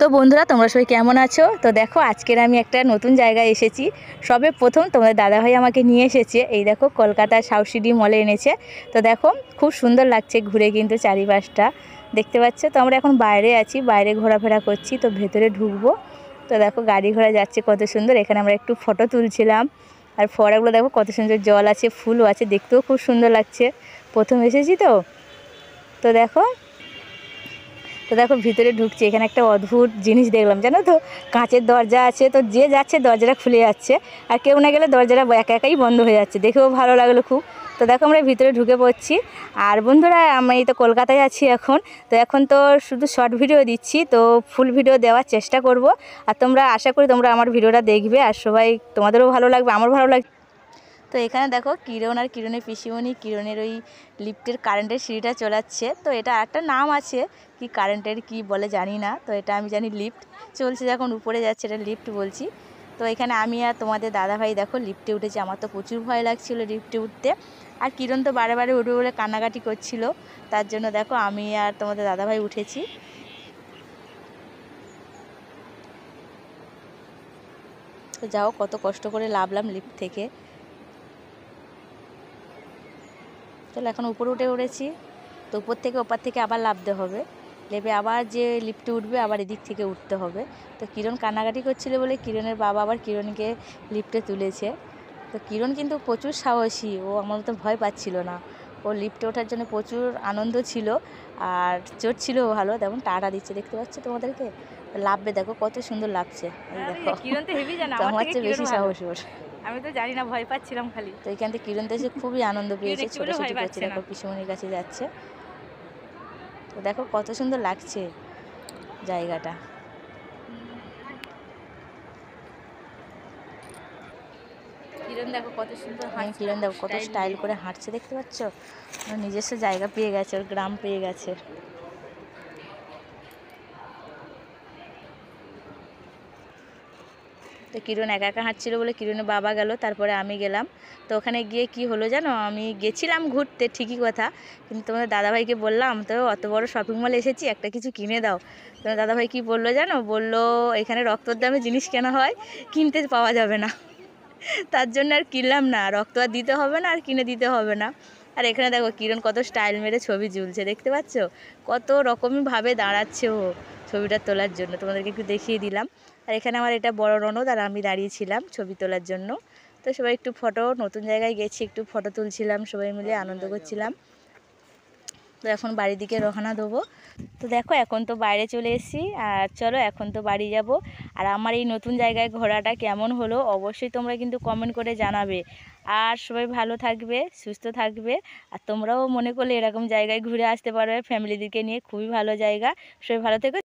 তো বন্ধুরা, তোমরা সবাই কেমন আছো? তো দেখো, আজকের আমি একটা নতুন জায়গায় এসেছি। সবে প্রথম তোমাদের দাদাভাই আমাকে নিয়ে এসেছে। এই দেখো, কলকাতার সাউথ সিটি মলে এনেছে। তো দেখো, খুব সুন্দর লাগছে ঘুরে, কিন্তু চারিপাশটা দেখতে পাচ্ছ। তো আমরা এখন বাইরে আছি, বাইরে ঘোরাফেরা করছি। তো ভেতরে ঢুকবো। তো দেখো, গাড়ি ঘোড়া যাচ্ছে কত সুন্দর। এখানে আমরা একটু ফটো তুলছিলাম। আর ফোয়ারাগুলো দেখো কত সুন্দর, জল আছে, ফুলও আছে, দেখতেও খুব সুন্দর লাগছে। প্রথম এসেছি তো। তো দেখো, ভিতরে ঢুকছি। এখানে একটা অদ্ভুত জিনিস দেখলাম, জানো তো, কাঁচের দরজা আছে। তো যে যাচ্ছে দরজাটা খুলে যাচ্ছে, আর কেউ না গেলে দরজাটা একা একাই বন্ধ হয়ে যাচ্ছে। দেখেও ভালো লাগলো খুব। তো দেখো, আমরা ভিতরে ঢুকে পড়ছি। আর বন্ধুরা, আমি তো কলকাতায় আছি এখন। তো এখন তো শুধু শর্ট ভিডিও দিচ্ছি, তো ফুল ভিডিও দেওয়ার চেষ্টা করব। আর তোমরা, আশা করি তোমরা আমার ভিডিওটা দেখবে, আর সবাই, তোমাদেরও ভালো লাগবে, আমারও ভালো লাগবে। তো এখানে দেখো, কিরণ আর কিরণের পিসিমণি কিরণের ওই লিফটের কারেন্টের সিঁড়িটা চলাচ্ছে। তো এটা একটা নাম আছে, কি কারেন্টের কি বলে জানি না। তো এটা আমি জানি লিফট চলছে, যখন উপরে যাচ্ছে এটা লিফট বলছি। তো এখানে আমি আর তোমাদের দাদাভাই দেখো লিফটে উঠেছি। আমার তো প্রচুর ভয় লাগছিল লিফটে উঠতে। আর কিরণ তো বারে বারে উঠবে বলে কান্নাকাটি করছিল। তার জন্য দেখো, আমি আর তোমাদের দাদাভাই উঠেছি। তো যাও, কত কষ্ট করে নামলাম লিফট থেকে। চলো, এখন উপরে উঠে উঠেছি। তো উপর থেকে ওপার থেকে আবার নামতে হবে। নেমে আবার যে লিফটে উঠবে, আবার এদিক থেকে উঠতে হবে। তো কিরণ কান্নাকাটি করছিল বলে কিরণের বাবা আবার কিরণকে লিফটে তুলেছে। তো কিরণ কিন্তু প্রচুর সাহসী, ও আমার মতো ভয় পাচ্ছিল না। ও লিফটে ওঠার জন্য প্রচুর আনন্দ ছিল, আর চড়ছিল ভালো। তেমন টাটা দিচ্ছে, দেখতে পাচ্ছ তোমাদেরকে। লাভবে, দেখো কত সুন্দর লাগছে। দেখো, কিরণ তো হেভি জানা, তো আমার আমার থেকে চেয়ে কিরণ বেশি ভালো। সাহসী ওর। আমি তো জানি না, ভয় পাচ্ছিলাম খালি। তো এখান থেকে কিরণ তো এসে খুবই আনন্দ কিরণ পেয়েছে, একটু বলে ছোটাছুটি ভয় করছে। পাচ্ছে না। দেখো, পিসুমণির কাছে যাচ্ছে। তো দেখো কত সুন্দর লাগছে জায়গাটা। কিরণ দেখো কত সুন্দর হাঁটছে, কিরণ দেখো কত স্টাইল স্টাইল দিয়ে। করে হাঁটছে, দেখতে পাচ্ছ। ওর নিজস্ব জায়গা পেয়ে গেছে, ওর গ্রাম পেয়ে গেছে। তো কিরণ একা একা হাঁটছিল বলে কিরণের বাবা গেল, তারপরে আমি গেলাম। তো ওখানে গিয়ে কি হলো জানো, আমি গেছিলাম ঘুরতে ঠিকই কথা, কিন্তু তোমাদের দাদাভাইকে বললাম, তো অত বড় শপিং মল এসেছি, একটা কিছু কিনে দাও। তোমার দাদাভাই কি বললো জানো, বললো এখানে রক্তর দামে জিনিস কেনা হয়, কিনতে পাওয়া যাবে না। তার জন্য আর কিনলাম না, রক্ত আর দিতে হবে না, আর কিনে দিতে হবে না। আর এখানে দেখো, কিরণ কত স্টাইল মেরে ছবি তুলছে, দেখতে পাচ্ছ, কত রকমভাবে দাঁড়াচ্ছে ও ছবিটা তোলার জন্য। তোমাদেরকে একটু দেখিয়ে দিলাম। আর এখানে আমার এটা বড় ননদ আর আমি দাঁড়িয়েছিলাম ছবি তোলার জন্য। তো সবাই একটু ফটো, নতুন জায়গায় গেছি, একটু ফটো তুলছিলাম, সবাই মিলে আনন্দ করছিলাম। তো এখন বাড়ির দিকে রওনা দেবো। তো দেখো, এখন তো বাইরে চলে এসেছি, আর চলো এখন তো বাড়ি যাব। আর আমার এই নতুন জায়গায় ঘোরাটা কেমন হলো অবশ্যই তোমরা কিন্তু কমেন্ট করে জানাবে। আর সবাই ভালো থাকবে, সুস্থ থাকবে। আর তোমরাও মনে করলে এরকম জায়গায় ঘুরে আসতে পারবে ফ্যামিলিদেরকে নিয়ে, খুবই ভালো জায়গা। সবাই ভালো থেকো।